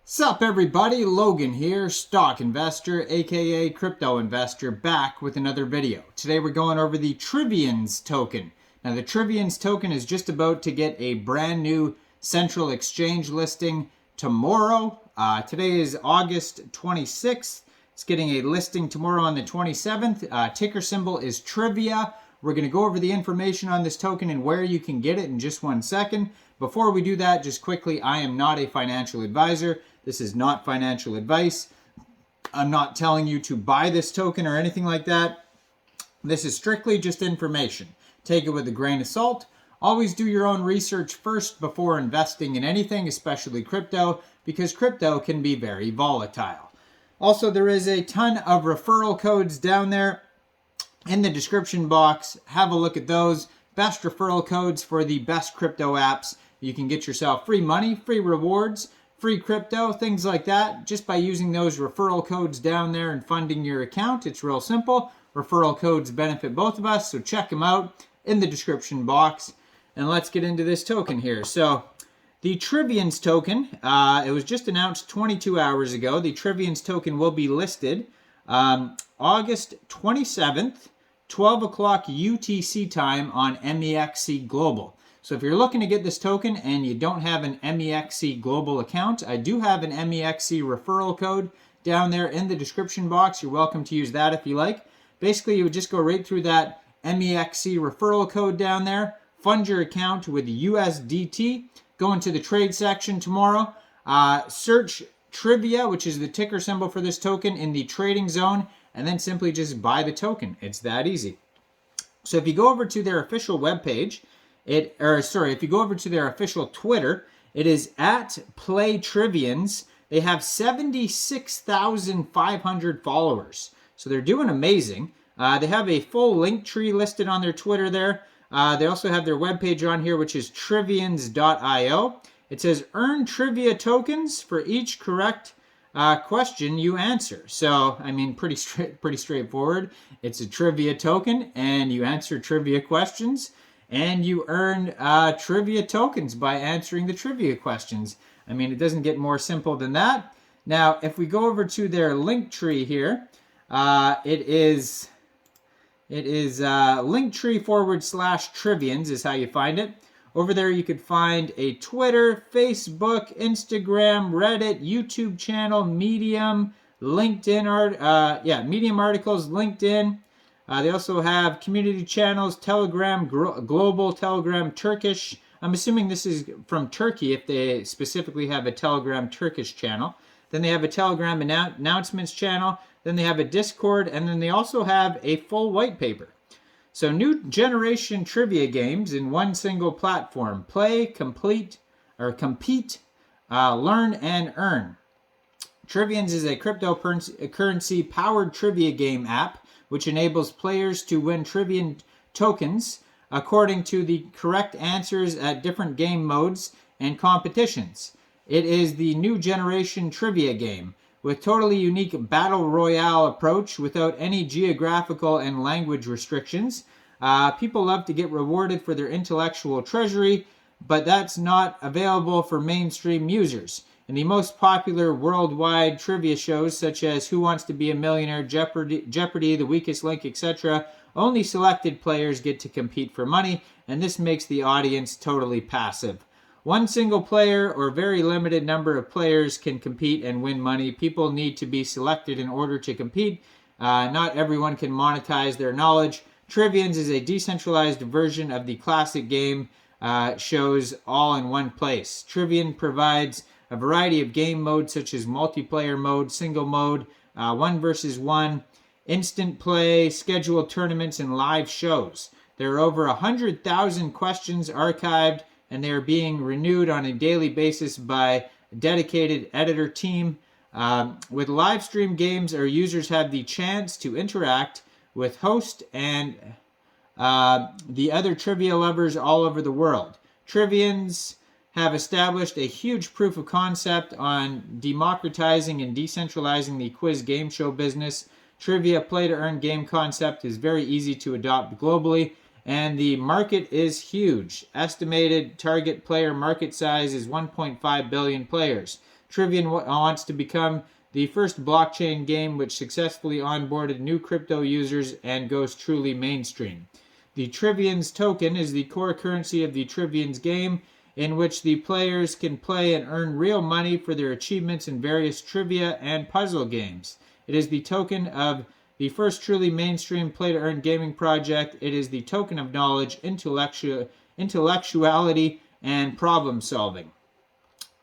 Sup everybody, Logan here, stock investor, aka crypto investor, back with another video. Today we're going over the Trivians token. Now the Trivians token is just about to get a brand new central exchange listing tomorrow. Today is August 26th. It's getting a listing tomorrow on the 27th. Ticker symbol is Trivia. We're going to go over the information on this token and where you can get it in just 1 second. Before we do that, just quickly, I am not a financial advisor. This is not financial advice. I'm not telling you to buy this token or anything like that. This is strictly just information. Take it with a grain of salt. Always do your own research first before investing in anything, especially crypto, because crypto can be very volatile. Also, there is a ton of referral codes down there in the description box. Have a look at those. Best referral codes for the best crypto apps. You can get yourself free money, free rewards, free crypto, things like that, just by using those referral codes down there and funding your account. It's real simple. Referral codes benefit both of us, so check them out in the description box. And let's get into this token here. So the Trivians token, it was just announced 22 hours ago. The Trivians token will be listed August 27th, 12 o'clock UTC time on Mexc Global. So if you're looking to get this token and you don't have an Mexc Global account, I do have an Mexc referral code down there in the description box. You're welcome to use that if you like. Basically, you would just go right through that Mexc referral code down there, fund your account with USDT, go into the trade section tomorrow, search Trivia, which is the ticker symbol for this token, in the trading zone, and then simply just buy the token. It's that easy. So if you go over to their official webpage, if you go over to their official Twitter, it is @PlayTrivians. They have 76,500 followers. So they're doing amazing. They have a full link tree listed on their Twitter there. They also have their webpage on here, which is trivians.io. It says, earn trivia tokens for each correct question you answer. So, I mean, pretty straightforward. It's a trivia token, and you answer trivia questions, and you earn trivia tokens by answering the trivia questions. I mean, it doesn't get more simple than that. Now, if we go over to their link tree here, it is linktree/Trivians is how you find it. Over there, you could find a Twitter, Facebook, Instagram, Reddit, YouTube channel, Medium, LinkedIn Medium articles, LinkedIn. They also have community channels, Telegram, Global, Telegram, Turkish. I'm assuming this is from Turkey if they specifically have a Telegram Turkish channel. Then they have a Telegram announcements channel. Then they have a Discord, and then they also have a full white paper. So new generation trivia games in one single platform. Play, compete, learn, and earn. Trivians is a cryptocurrency-powered trivia game app which enables players to win Trivian tokens according to the correct answers at different game modes and competitions. It is the new generation trivia game with totally unique battle royale approach without any geographical and language restrictions. People love to get rewarded for their intellectual treasury, but that's not available for mainstream users. In the most popular worldwide trivia shows such as Who Wants to Be a Millionaire, Jeopardy, The Weakest Link, etc., only selected players get to compete for money, and this makes the audience totally passive. One single player or very limited number of players can compete and win money. People need to be selected in order to compete. Not everyone can monetize their knowledge. Trivians is a decentralized version of the classic game shows all in one place. Trivian provides a variety of game modes such as multiplayer mode, single mode, 1 versus 1, instant play, scheduled tournaments, and live shows. There are over 100,000 questions archived, and they are being renewed on a daily basis by a dedicated editor team. With live stream games, our users have the chance to interact with host and the other trivia lovers all over the world. Trivians have established a huge proof of concept on democratizing and decentralizing the quiz game show business. Trivia play-to-earn game concept is very easy to adopt globally, and the market is huge. Estimated target player market size is 1.5 billion players. Trivian wants to become the first blockchain game which successfully onboarded new crypto users and goes truly mainstream. The Trivians Token is the core currency of the Trivians game, in which the players can play and earn real money for their achievements in various trivia and puzzle games. It is the token of the first truly mainstream play-to-earn gaming project. It is the token of knowledge, intellectuality, and problem solving.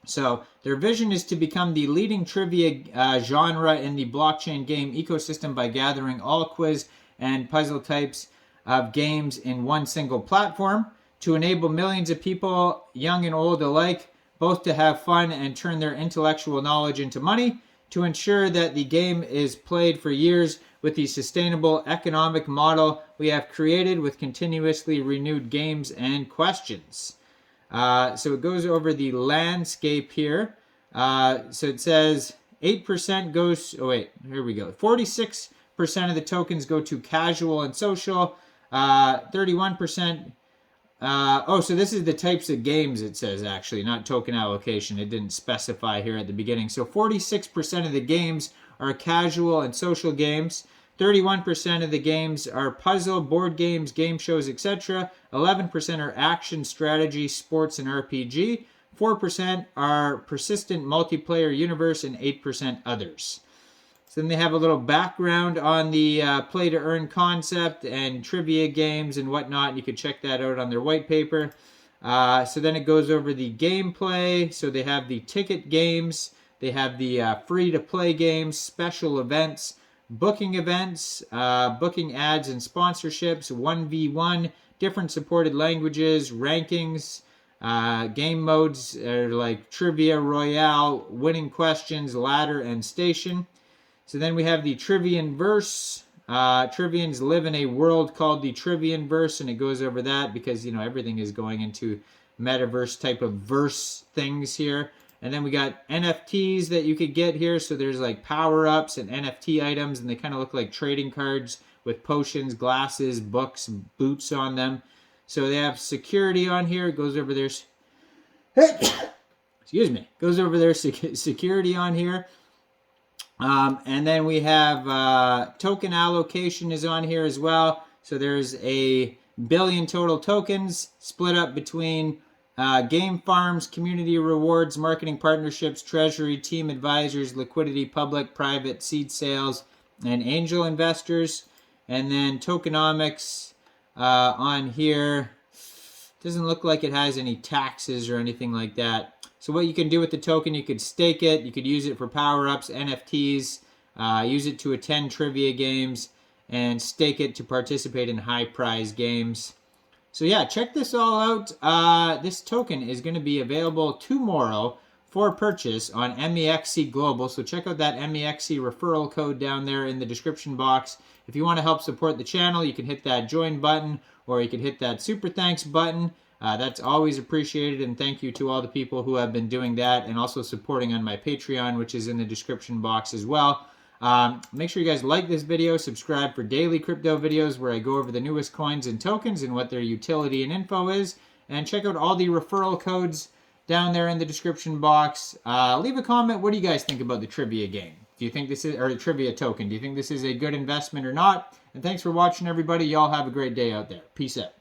So their vision is to become the leading trivia genre in the blockchain game ecosystem by gathering all quiz and puzzle types of games in one single platform to enable millions of people, young and old alike, both to have fun and turn their intellectual knowledge into money, to ensure that the game is played for years with the sustainable economic model we have created with continuously renewed games and questions. So it goes over the landscape here. So it says 8% goes, oh wait, here we go. 46% of the tokens go to casual and social. 31%, so this is the types of games it says actually, not token allocation. It didn't specify here at the beginning. So 46% of the games are casual and social games. 31% of the games are puzzle, board games, game shows, etc. 11% are action, strategy, sports, and RPG. 4% are persistent multiplayer universe, and 8% others. So then they have a little background on the play-to-earn concept and trivia games and whatnot. You can check that out on their white paper. So then it goes over the gameplay. So they have the ticket games. They have the free-to-play games, special events, booking events, booking ads and sponsorships, 1v1, different supported languages, rankings, game modes like Trivia Royale, winning questions, ladder, and station. So then we have the Trivian verse. Trivians live in a world called the Trivian verse, and it goes over that because, you know, everything is going into metaverse type of verse things here. And then we got NFTs that you could get here. So there's like power-ups and NFT items, and they kind of look like trading cards with potions, glasses, books, boots on them. So they have security on here. It goes over their excuse me. Goes over their security on here. And then we have token allocation is on here as well. So there's a billion total tokens split up between game farms, community rewards, marketing partnerships, treasury, team advisors, liquidity, public, private, seed sales, and angel investors. And then tokenomics on here. Doesn't look like it has any taxes or anything like that. So what you can do with the token, you could stake it, you could use it for power-ups, NFTs, use it to attend trivia games, and stake it to participate in high-prize games. So yeah, check this all out. This token is going to be available tomorrow for purchase on Mexc Global. So check out that Mexc referral code down there in the description box. If you want to help support the channel, you can hit that join button, or you can hit that super thanks button. That's always appreciated, and thank you to all the people who have been doing that and also supporting on my Patreon, which is in the description box as well. Make sure you guys like this video, subscribe for daily crypto videos where I go over the newest coins and tokens and what their utility and info is, and check out all the referral codes down there in the description box. Leave a comment. What do you guys think about the trivia game? Do you think this is, or the trivia token, do you think this is a good investment or not? And thanks for watching, everybody. Y'all have a great day out there. Peace out.